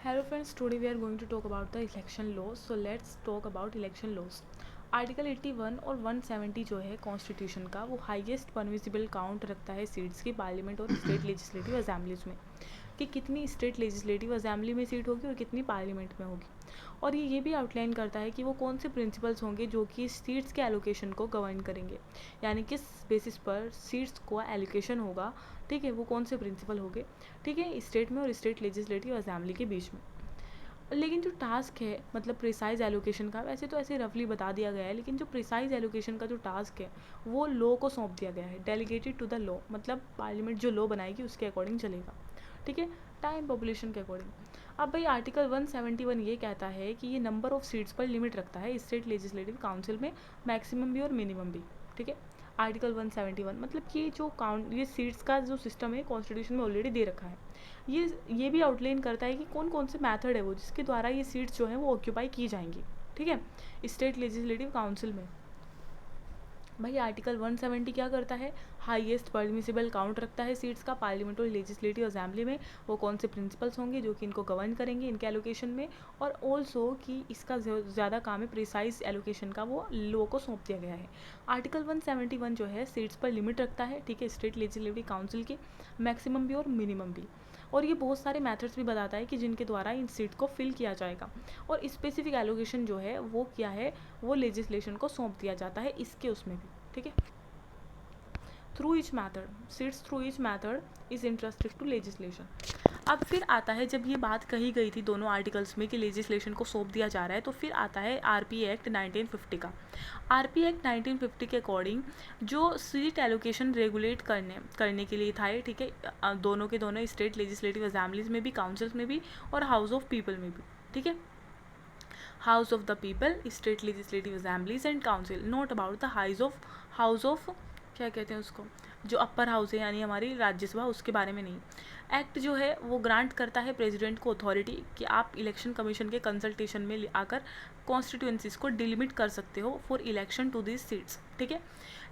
Hello friends, today we are going to talk about the election laws. So let's talk about election laws. Article 81 और 170 जो है constitution का, वो highest permissible count रखता है seats की पार्लियामेंट और स्टेट लेजिस्लेटिव असेंबलीज में, कि कितनी स्टेट लेजिस्लेटिव असेंबली में सीट होगी और कितनी पार्लियामेंट में होगी। और ये भी आउटलाइन करता है कि वो कौन से प्रिंसिपल्स होंगे जो कि सीट्स के एलोकेशन को गवर्न करेंगे, यानी किस बेसिस पर सीट्स को एलोकेशन होगा, ठीक है, वो कौन से प्रिंसिपल होंगे, ठीक है, स्टेट में और स्टेट लेजिस्लेटिव असेंबली के बीच में। लेकिन जो टास्क है, मतलब प्रिसाइज एलोकेशन का, वैसे तो ऐसे रफली बता दिया गया है, लेकिन जो प्रिसाइज एलोकेशन का जो टास्क है वो लॉ को सौंप दिया गया है, डेलीगेटेड टू द लॉ, मतलब पार्लियामेंट जो लॉ बनाएगी उसके अकॉर्डिंग चलेगा, ठीक है, टाइम पॉपुलेशन के अकॉर्डिंग। अब भाई आर्टिकल 171 ये कहता है कि ये नंबर ऑफ सीट्स पर लिमिट रखता है स्टेट लेजिस्लेटिव काउंसिल में, मैक्सिमम भी और मिनिमम भी, ठीक है। आर्टिकल 171 मतलब कि जो काउंट, ये सीट्स का जो सिस्टम है कॉन्स्टिट्यूशन में ऑलरेडी दे रखा है। ये भी आउटलाइन करता है कि कौन कौन से मेथड है वो जिसके द्वारा ये सीट्स जो हैं वो ऑक्यूपाई की जाएंगी, ठीक है, स्टेट लेजिस्लेटिव काउंसिल में। भाई आर्टिकल 170 क्या करता है, हाईएस्ट परमिसिबल काउंट रखता है सीट्स का पार्लियामेंट और लेजिस्लेटिव असेंबली में, वो कौन से प्रिंसिपल्स होंगे जो कि इनको गवर्न करेंगे इनके एलोकेशन में, और ऑल्सो कि इसका ज़्यादा काम है प्रिसाइज एलोकेशन का, वो लॉ को सौंप दिया गया है। आर्टिकल 171 जो है सीट्स पर लिमिट रखता है, ठीक है, स्टेट लेजिस्लेटिव काउंसिल की, मैक्सिमम भी और मिनिमम भी। और ये बहुत सारे मेथड्स भी बताता है कि जिनके द्वारा इन सीट को फिल किया जाएगा, और स्पेसिफिक एलोकेशन जो है वो क्या है, वो लेजिस्लेशन को सौंप दिया जाता है इसके उसमें भी, ठीक है। Through each method, seats through each method is interested to legislation. अब फिर आता है, जब ये बात कही गई थी दोनों आर्टिकल्स में कि लेजिस्लेशन को सौंप दिया जा रहा है, तो फिर आता है आरपी एक्ट 1950 का। आरपी एक्ट 1950 के अकॉर्डिंग जो सीट एलोकेशन रेगुलेट करने के लिए था, ठीक है, दोनों के दोनों स्टेट लेजिस्लेटिव असेंबलीज में भी, काउंसिल्स में भी, और हाउस ऑफ पीपल में भी, ठीक है, house of the people, state legislative assemblies and council, not about the house of क्या कहते हैं उसको, जो अपर हाउस है यानी हमारी राज्यसभा, उसके बारे में नहीं। एक्ट जो है वो ग्रांट करता है प्रेसिडेंट को अथॉरिटी कि आप इलेक्शन कमीशन के कंसल्टेशन में आकर कॉन्स्टिट्यूएंसीज को डिलिमिट कर सकते हो for election to this seats, ठीक है।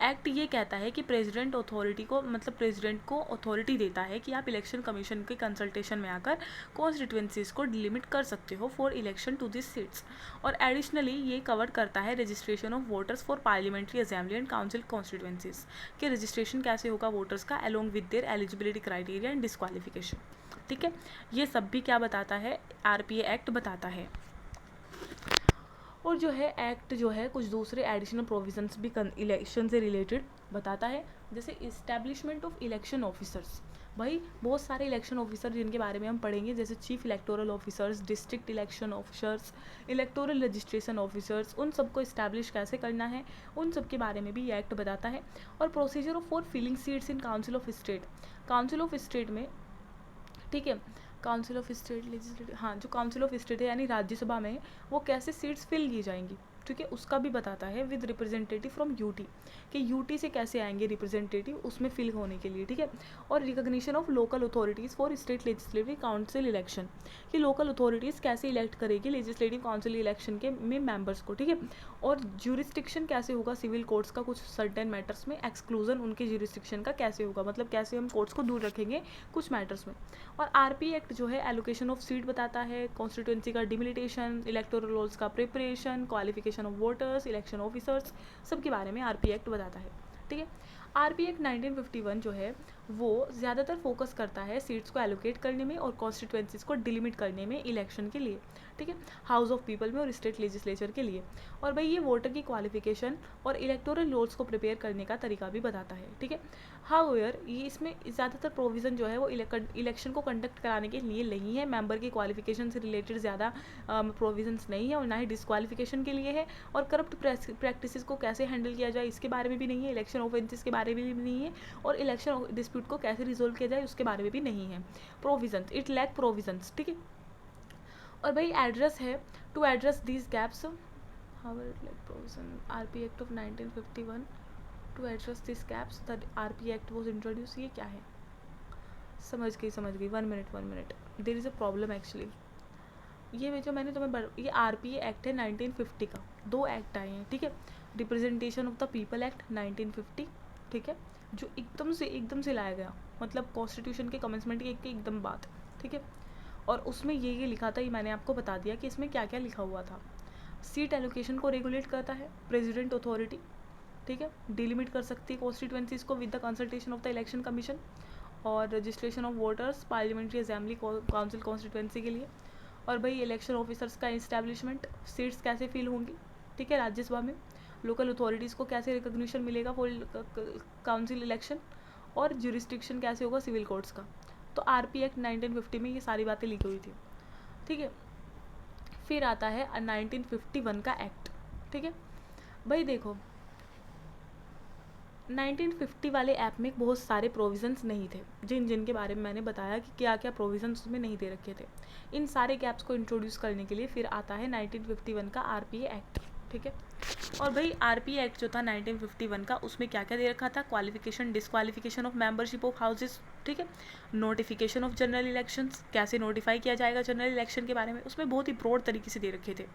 एक्ट ये कहता है कि प्रेसिडेंट अथॉरिटी को, मतलब प्रेसिडेंट को अथॉरिटी देता है कि आप इलेक्शन कमीशन के कंसल्टेशन में आकर कॉन्स्टिट्यूएंसीज को डिलिमिट कर सकते हो for election to this seats. और एडिशनली ये कवर करता है registration of voters for parliamentary assembly and council constituencies, कि रजिस्ट्रेशन कैसे होगा वोटर्स का along with their eligibility criteria and disqualification, ठीक है। ये सब भी क्या बताता है, आरपीए एक्ट बताता है। और जो है एक्ट जो है कुछ दूसरे एडिशनल प्रोविजंस भी इलेक्शन से रिलेटेड बताता है, जैसे इस्टेब्लिशमेंट ऑफ इलेक्शन ऑफिसर्स। भाई बहुत सारे इलेक्शन ऑफिसर जिनके बारे में हम पढ़ेंगे, जैसे chief electoral officers, district election officers, electoral registration officers, उन सबको इस्टेब्लिश कैसे करना है, उन सब के बारे में भी ये एक्ट बताता है। और procedure of for filling seats in council of state, council of state में, ठीक है, काउंसिल ऑफ स्टेट लेजिस्लेटिव, हाँ, जो काउंसिल ऑफ स्टेट है यानी राज्यसभा में, वो कैसे सीट्स फिल की जाएंगी, ठीक है, उसका भी बताता है, विद रिप्रेजेंटेटिव फ्रॉम यूटी, कि यूटी से कैसे आएंगे रिप्रेजेंटेटिव उसमें फिल होने के लिए, ठीक है। और recognition of local authorities for state legislative council election, कि लोकल अथॉरिटीज़ कैसे इलेक्ट करेगी लेजिस्लेटिव काउंसिल इलेक्शन के में मेंबर्स को, ठीक है। और ज्यूरिस्डिक्शन कैसे होगा सिविल कोर्ट्स का, कुछ सर्टेन मैटर्स में एक्सक्लूजन उनके ज्यूरिस्डिक्शन का कैसे होगा, मतलब कैसे हम कोर्ट्स को दूर रखेंगे कुछ मैटर्स में। और आरपी एक्ट जो है एलोकेशन ऑफ सीट बताता है, कॉन्स्टिट्यूएंसी का डिमिलिटेशन, इलेक्टोरल रोल्स का preparation, qualification of voters, election officers, सब के बारे में आरपी एक्ट बताता है, ठीक है। आरपी एक्ट 1951 जो है वो ज़्यादातर फोकस करता है सीट्स को एलोकेट करने में और कॉन्स्टिट्यूएंसीज को डिलिमिट करने में इलेक्शन के लिए, ठीक है, हाउस ऑफ पीपल में और स्टेट लेजिस्लेचर के लिए। और भाई ये वोटर की क्वालिफिकेशन और इलेक्टोरल रोल्स को प्रिपेयर करने का तरीका भी बताता है, ठीक है। हाउएवर ये इसमें ज़्यादातर प्रोविज़न जो है वो इलेक्शन को कंडक्ट कराने के लिए नहीं है, मेंबर की क्वालिफिकेशन से रिलेटेड ज़्यादा प्रोविजंस नहीं है, और ना ही डिस्क्वालिफिकेशन के लिए है, और करप्ट प्रैक्टिसेस को कैसे हैंडल किया जाए इसके बारे में भी नहीं है, इलेक्शन ऑफेंसेस के बारे में भी नहीं है, और इलेक्शन डिस्प्यूट को कैसे रिजोल्व किया जाए उसके बारे में भी नहीं है प्रोविजंस, इट लैक प्रोविजंस, ठीक है। और भाई एड्रेस है, to address these gaps, how it like provision, RP act of 1951 to address this gaps, the RP act was introduce, ये क्या है, समझ गई 1 minute, there is a problem actually. ये जो मैंने तुम्हें ये आरपीए एक्ट है 1950 का, दो एक्ट आए हैं, ठीक है, representation of the people act 1950, ठीक है, जो एकदम से लाया गया, मतलब कॉन्स्टिट्यूशन के कमेंसमेंट के एकदम बाद, ठीक है। और उसमें ये लिखा था, ये मैंने आपको बता दिया कि इसमें क्या क्या लिखा हुआ था। सीट एलोकेशन को रेगुलेट करता है प्रेसिडेंट अथॉरिटी, ठीक है, डिलिमिट कर सकती है कॉन्स्टिट्यूंसीज को with the consultation of the election commission, और registration of voters parliamentary assembly council constituency के लिए। और भाई इलेक्शन ऑफिसर्स का इस्टेब्लिशमेंट, सीट्स कैसे फिल होंगी, ठीक है, राज्यसभा में लोकल अथॉरिटीज़ को कैसे रिकग्निशन मिलेगा फॉर काउंसिल इलेक्शन, और ज्यूरिस्डिक्शन कैसे होगा सिविल कोर्ट्स का। तो आरपी एक्ट 1950 में ये सारी बातें लिखी हुई थी, ठीक है। फिर आता है 1951 का एक्ट, ठीक है। भाई देखो 1950 वाले ऐप में बहुत सारे प्रोविजंस नहीं थे, जिनके बारे में मैंने बताया कि क्या क्या प्रोविजंस उसमें नहीं दे रखे थे। इन सारे गैप्स को इंट्रोड्यूस करने के लिए फिर आता है 1951 का आरपीए एक्ट, ठीक है। और भाई आरपीए एक्ट जो था 1951 का, उसमें क्या क्या दे रखा था, qualification disqualification of membership of houses, ठीक है, नोटिफिकेशन ऑफ जनरल इलेक्शंस, कैसे नोटिफाई किया जाएगा जनरल इलेक्शन के बारे में, उसमें बहुत ही ब्रॉड तरीके से दे रखे थे।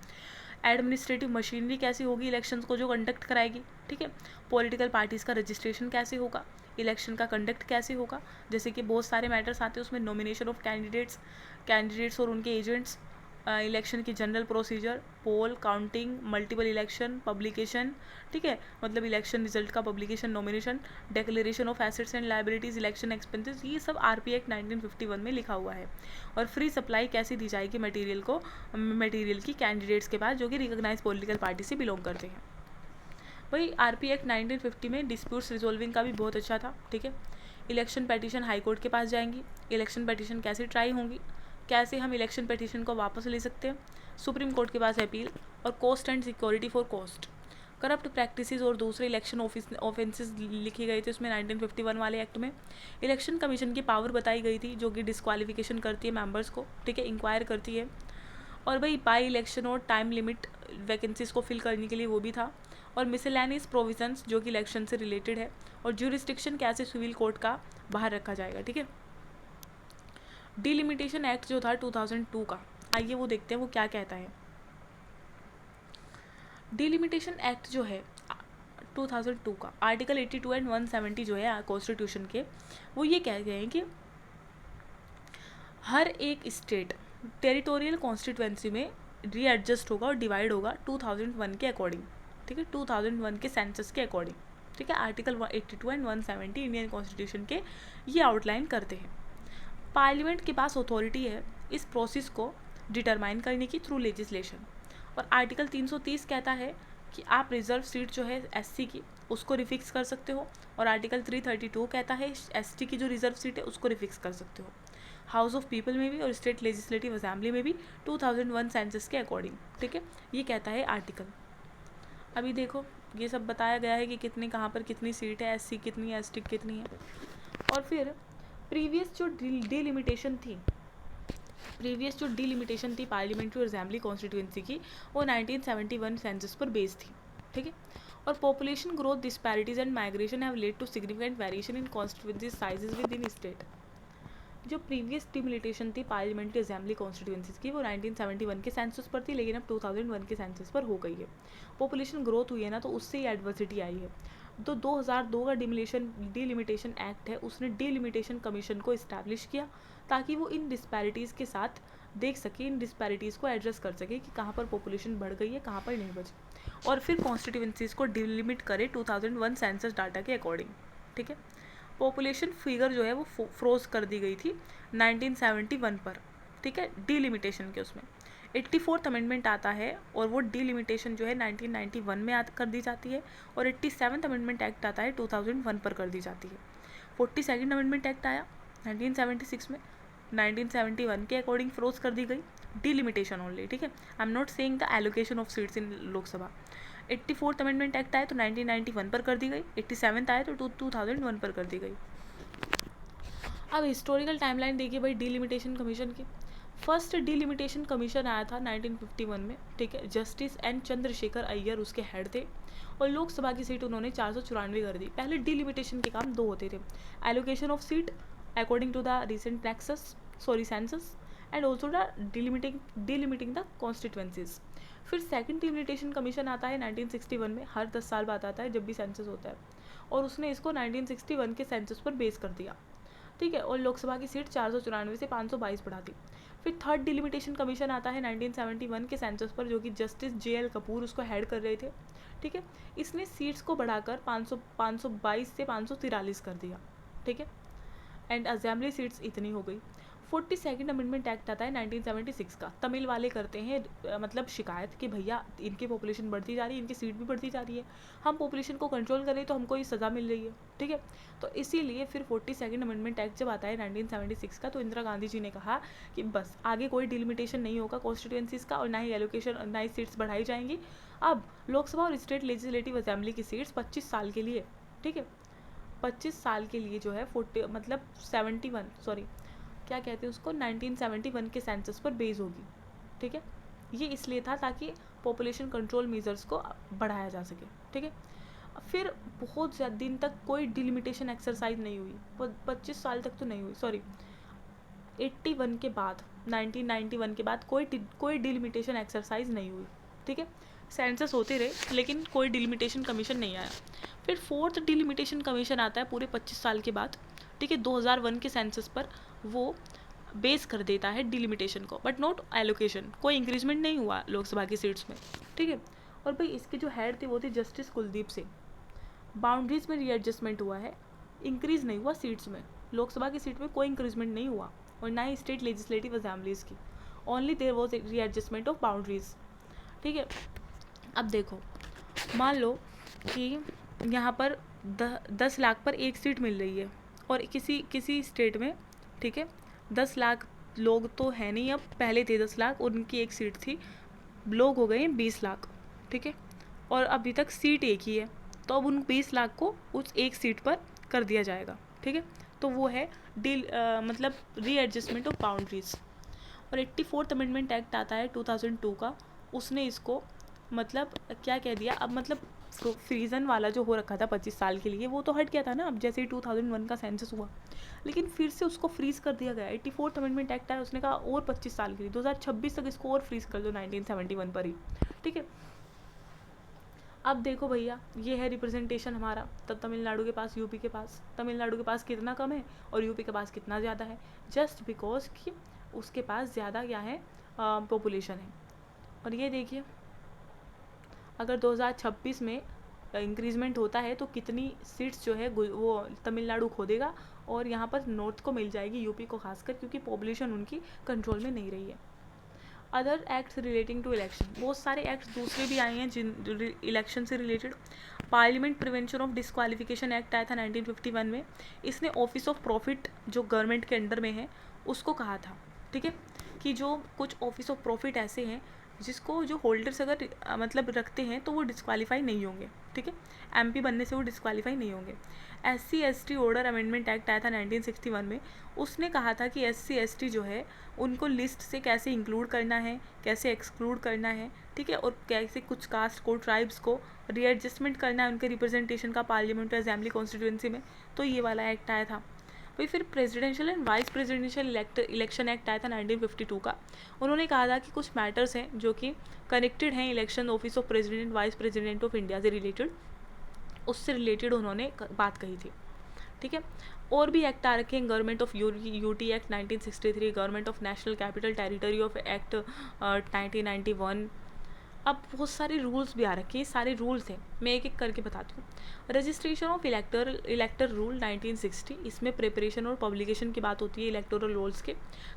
एडमिनिस्ट्रेटिव मशीनरी कैसी होगी इलेक्शंस को जो कंडक्ट कराएगी, ठीक है, पॉलिटिकल पार्टीज़ का रजिस्ट्रेशन कैसे होगा, इलेक्शन का कंडक्ट कैसे होगा, जैसे कि बहुत सारे मैटर्स आते हैं उसमें, नॉमिनेशन ऑफ कैंडिडेट्स और उनके एजेंट्स, इलेक्शन की जनरल प्रोसीजर, पोल काउंटिंग, मल्टीपल इलेक्शन, पब्लिकेशन, ठीक है, मतलब इलेक्शन रिजल्ट का publication, nomination, declaration of assets and liabilities, election expenses, ये सब आरपी एक्ट 1951 में लिखा हुआ है। और फ्री सप्लाई कैसे दी जाएगी मटेरियल की कैंडिडेट्स के पास जो कि रिकॉग्नाइज पॉलिटिकल पार्टी से बिलोंग करते हैं। वही आरपी एक्ट 1950 में डिस्प्यूट्स रिजोल्विंग का भी बहुत अच्छा था, ठीक है। इलेक्शन पेटिशन हाई कोर्ट के पास जाएंगी, इलेक्शन पेटिशन कैसे ट्राई होंगी, कैसे हम इलेक्शन पेटिशन को वापस ले सकते हैं, सुप्रीम कोर्ट के पास अपील, और cost and security for cost, corrupt practices और दूसरे इलेक्शन ऑफेंसेस लिखे गए थे उसमें 1951 वाले एक्ट में। इलेक्शन कमीशन की पावर बताई गई थी जो कि डिस्क्वालिफिकेशन करती है मेंबर्स को, ठीक है, इंक्वायर करती है। और भाई बाई इलेक्शन और टाइम लिमिट वैकेंसीज को फिल करने के लिए वो भी था। और मिसलेनियस प्रोविजंस जो कि इलेक्शन से रिलेटेड है, और ज्यूरिस्डिक्शन कैसे सिविल कोर्ट का बाहर रखा जाएगा, ठीक है। डिलिमिटेशन एक्ट जो था 2002 का, आइए वो देखते हैं वो क्या कहता है। डिलिमिटेशन एक्ट जो है 2002 का, आर्टिकल 82 एंड 170 जो है कॉन्स्टिट्यूशन के, वो ये कह गए हैं कि हर एक स्टेट टेरिटोरियल कॉन्स्टिट्यूंसी में रीएडजस्ट होगा और डिवाइड होगा 2001 के अकॉर्डिंग, ठीक है, 2001 के सेंसस के अकॉर्डिंग, ठीक है। आर्टिकल 82 एंड 170 इंडियन कॉन्स्टिट्यूशन के ये आउटलाइन करते हैं। पार्लियामेंट के पास अथॉरिटी है इस प्रोसेस को डिटरमाइन करने की थ्रू लेजिस्लेशन। और आर्टिकल 330 कहता है कि आप रिजर्व सीट जो है एससी की उसको रिफिक्स कर सकते हो, और आर्टिकल 332 कहता है एसटी की जो रिजर्व सीट है उसको रिफिक्स कर सकते हो। हाउस ऑफ पीपल में भी और स्टेट लेजिस्लेटिव असेंबली में भी 2001 सेंसस के अकॉर्डिंग, ठीक है, ये कहता है आर्टिकल। अभी देखो ये सब बताया गया है कि कितने कहाँ पर कितनी सीट है, एससी कितनी है, एसटी कितनी है। और फिर प्रीवियस जो डिलिमिटेशन थी पार्लियामेंट्री और असेंबली कॉन्स्टिट्यूंसी की, वो 1971 सेंसस पर बेस्ड थी, ठीक है। और population growth disparities and migration have led to significant variation in constituency sizes within state. जो प्रीवियस डिलिमिटेशन थी पार्लियामेंट्री असेंबली कॉन्स्टिट्यूंसीज की, वो 1971 के सेंसस पर थी, लेकिन अब 2001 के सेंसस पर हो गई है। पॉपुलेशन ग्रोथ हुई है ना, तो उससे ही एडवर्सिटी आई है। तो 2002 का डिलिमिटेशन एक्ट है, उसने डिलिमिटेशन कमीशन को इस्टेब्लिश किया ताकि वो इन डिस्पैरिटीज़ के साथ देख सके, इन डिस्पैरिटीज़ को एड्रेस कर सके कि कहाँ पर पॉपुलेशन बढ़ गई है, कहाँ पर नहीं बढ़ी, और फिर कॉन्स्टिट्यूंसीज़ को डिलिमिट करे 2001 सेंसस डाटा के अकॉर्डिंग, ठीक है। पॉपुलेशन फिगर जो है वो फ्रोज कर दी गई थी 1971 पर, ठीक है, डिलिमिटेशन के उसमें 84th अमेंडमेंट आता है, और वो डिलिमिटेशन जो है 1991 में कर दी जाती है, और 87th अमेंडमेंट एक्ट आता है 2001 पर कर दी जाती है। 42nd अमेंडमेंट एक्ट आया 1976 में, 1971 के अकॉर्डिंग फ्रोज कर दी गई डिलिमिटेशन ओनली, ठीक है। I am not saying the allocation of seats in Lok Sabha. 84th amendment act आया तो 1991 पर कर दी गई, 87th आया तो 2001 पर कर दी गई। अब हिस्टोरिकल टाइमलाइन देखिए भाई डिलिमिटेशन कमीशन की। फर्स्ट डिलिमिटेशन कमीशन आया था 1951 में, ठीक है, जस्टिस एन चंद्रशेखर अय्यर उसके हेड थे, और लोकसभा की सीट उन्होंने 494 कर दी। पहले डिलिमिटेशन के काम दो होते थे, allocation of seat according to the recent census and also the delimiting the constituencies. फिर सेकंड डिलिमिटेशन कमीशन आता है 1961 में, हर 10 साल बाद आता है जब भी सेंसस होता है, और उसने इसको 1961 के सेंसस पर बेस कर दिया, ठीक है, और लोकसभा की सीट 494 से 522 बढ़ा दी। फिर थर्ड डिलिमिटेशन कमीशन आता है 1971 के सेंसस पर, जो कि जस्टिस JL कपूर उसको हेड कर रहे थे, ठीक है। इसने सीट्स को बढ़ाकर 522 से 543 कर दिया, ठीक है, एंड असेंबली सीट्स इतनी हो गई। 42nd अमेंडमेंट एक्ट आता है 1976 का। तमिल वाले करते हैं मतलब शिकायत कि भैया इनकी पॉपुलेशन बढ़ती जा रही है, इनकी सीट भी बढ़ती जा रही है, हम पॉपुलेशन को कंट्रोल करें तो हमको ये सज़ा मिल रही है, ठीक है। तो इसीलिए फिर 42nd अमेंडमेंट एक्ट जब आता है 1976 का, तो इंदिरा गांधी जी ने कहा कि बस आगे कोई डिलिमिटेशन नहीं होगा कॉन्स्टिट्यूएंसीज़ का, और ना ही एलोकेशन, ना ही सीट्स बढ़ाई जाएंगी। अब लोकसभा और स्टेट लेजिस्लेटिव असेंबली की सीट्स 25 साल के लिए, ठीक है, 25 साल के लिए जो है 40 मतलब 71 सॉरी क्या कहते हैं उसको 1971 के सेंसस पर बेस होगी, ठीक है। ये इसलिए था ताकि पॉपुलेशन कंट्रोल मेजर्स को बढ़ाया जा सके, ठीक है। फिर बहुत ज़्यादा दिन तक कोई डिलिमिटेशन एक्सरसाइज नहीं हुई, 25 साल तक तो नहीं हुई, सॉरी 81 के बाद 1991 के बाद कोई डिलिमिटेशन एक्सरसाइज नहीं हुई, ठीक है। सेंसस होते रहे लेकिन कोई डिलिमिटेशन कमीशन नहीं आया। फिर फोर्थ डिलिमिटेशन कमीशन आता है पूरे 25 साल के बाद, ठीक है, 2001 के सेंसस पर वो बेस कर देता है डिलिमिटेशन को, बट नॉट एलोकेशन। कोई इंक्रीजमेंट नहीं हुआ लोकसभा की सीट्स में, ठीक है। और भाई इसके जो हेड थे वो थे जस्टिस कुलदीप सिंह। बाउंड्रीज में रीएडजस्टमेंट हुआ है, इंक्रीज नहीं हुआ सीट्स में। लोकसभा की सीट में कोई इंक्रीजमेंट नहीं हुआ और ना ही स्टेट लेजिस्लेटिव असेंबलीज की, only there was readjustment of boundaries, ठीक है। अब देखो, मान लो कि यहाँ पर 10 लाख पर एक सीट मिल रही है और किसी स्टेट में, ठीक है, 10 लाख लोग तो है नहीं, अब पहले थे 10 लाख और उनकी एक सीट थी, लोग हो गए हैं 20 लाख, ठीक है, और अभी तक सीट एक ही है, तो अब उन 20 लाख को उस एक सीट पर कर दिया जाएगा, ठीक है। तो वो है मतलब रीएडजस्टमेंट ऑफ बाउंड्रीज। और 84th अमेंडमेंट एक्ट आता है 2002 का, उसने इसको मतलब क्या कह दिया, अब मतलब फ्रीजन वाला जो हो रखा था 25 साल के लिए वो तो हट गया था ना, अब जैसे ही 2001 का सेंसस हुआ, लेकिन फिर से उसको फ्रीज कर दिया गया। 84th अमेंडमेंट एक्ट आया, उसने कहा और 25 साल के लिए 2026 तक इसको और फ्रीज कर दो 1971 पर ही, ठीक है। अब देखो भैया, ये है रिप्रेजेंटेशन हमारा, तब तमिलनाडु के पास, यूपी के पास, तमिलनाडु के पास कितना कम है और यूपी के पास कितना ज़्यादा है, जस्ट बिकॉज कि उसके पास ज़्यादा क्या है, पॉपुलेशन है। और ये देखिए, अगर 2026 में इंक्रीजमेंट होता है तो कितनी सीट्स जो है वो तमिलनाडु खो देगा और यहाँ पर नॉर्थ को मिल जाएगी, यूपी को खासकर, क्योंकि पॉपुलेशन उनकी कंट्रोल में नहीं रही है। Other acts relating to election, बहुत सारे एक्ट्स दूसरे भी आए हैं जिन इलेक्शन से रिलेटेड। Parliament prevention of disqualification act आया था 1951 में। इसने ऑफिस ऑफ प्रॉफिट जो गवर्नमेंट के अंडर में है उसको कहा था, ठीक है, कि जो कुछ ऑफिस ऑफ प्रॉफिट ऐसे हैं जिसको जो होल्डर्स अगर मतलब रखते हैं तो वो डिस्क्वालीफाई नहीं होंगे, ठीक है, MP बनने से वो डिस्क्वालीफाई नहीं होंगे। SC ST order amendment act आया था 1961 में, उसने कहा था कि SC ST जो है उनको लिस्ट से कैसे इंक्लूड करना है, कैसे एक्सक्लूड करना है, ठीक है, और कैसे कुछ कास्ट को, ट्राइब्स को रीएडजस्टमेंट करना है उनके रिप्रेजेंटेशन का पार्लियामेंट और असेंबली कॉन्स्टिट्यूंसी में, तो ये वाला एक्ट आया था। भाई फिर presidential and vice presidential election act आया था 1952 का। उन्होंने कहा था कि कुछ मैटर्स हैं जो कि कनेक्टेड हैं election office of president vice president of India से रिलेटेड, उससे रिलेटेड उन्होंने बात कही थी, ठीक है। और भी एक्ट आ रखे हैं, government of UT act 1963, government of national capital territory of act 1991। अब बहुत सारे रूल्स भी आ रखे हैं, सारे रूल्स हैं, मैं एक एक करके बताती हूँ। रजिस्ट्रेशन ऑफ इलेक्टर रूल 1960, इसमें प्रिपरेशन और पब्लिकेशन की बात होती है इलेक्टोरल रोल्स के।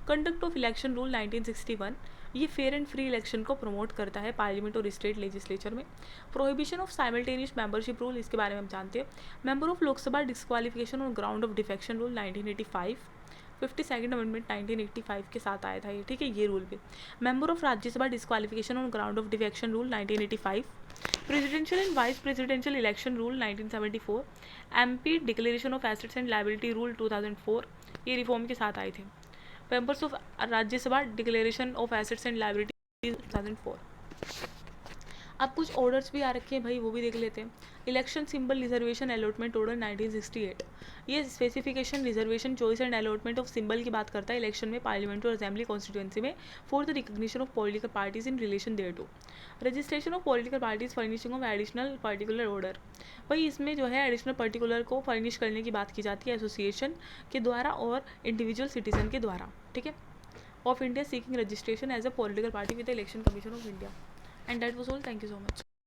कंडक्ट ऑफ इलेक्शन रूल 1961, ये फेयर एंड फ्री इलेक्शन को प्रमोट करता है पार्लियामेंट और स्टेट लेजिस्लेचर में। Prohibition of simultaneous membership rule, इसके बारे में हम जानते हैं। Member of Lok Sabha disqualification on ground of defection rule 1985, 52nd amendment 1985 के साथ आया था ये, ठीक है, ये रूल भी। Member of Rajya Sabha disqualification on ground of defection rule 1985, presidential and vice presidential election rule 1974, MP declaration of assets and liability rule 2004, ये रिफॉर्म के साथ आए थे। Members of Rajya Sabha declaration of assets and liability 2004। अब कुछ ऑर्डर्स भी आ रखे हैं भाई, वो भी देख लेते हैं। Election symbol reservation allotment order 1968, ये specification reservation choice and allotment of symbol की बात करता है इलेक्शन में पार्लियामेंट और असेंबली कॉन्स्टिट्यूंसी में for the recognition of political parties in relation thereto. Registration of political parties furnishing of additional particular order, भाई इसमें जो है एडिशनल पर्टिकुलर को फर्निश करने की बात की जाती है एसोसिएशन के द्वारा और इंडिविजुअल सिटीजन के द्वारा, ठीक है। of India seeking registration as a political party with the Election Commission of India. And that was all. Thank you so much.